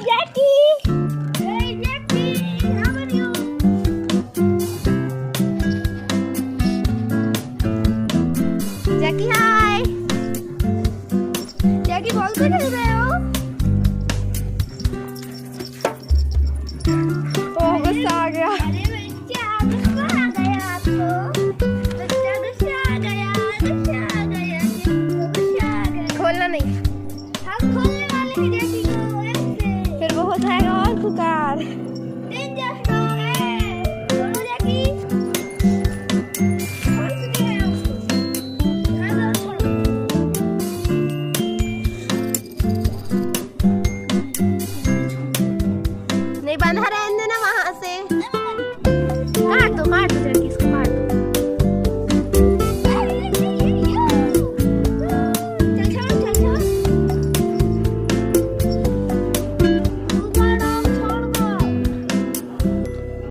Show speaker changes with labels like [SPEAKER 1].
[SPEAKER 1] Jackie! Hey Jackie, how are you? Jackie, hi! Jackie, ball को खेल रहे हो? ओह, गुस्सा आ गया। अरे बच्चा, गुस्सा आ गया आपको? बच्चा गुस्सा आ गया, गुस्सा आ गया, गुस्सा आ गया। खोलना नहीं। हम खोलने वाले हैं जैकी को ऐसे। फिर वो हो जाएगा और खुकार। डेंजर स्ट्रॉन्ग है। खोलो जैकी। खोल चुके हैं उसको। हाँ, खोलो। नहीं बंद है।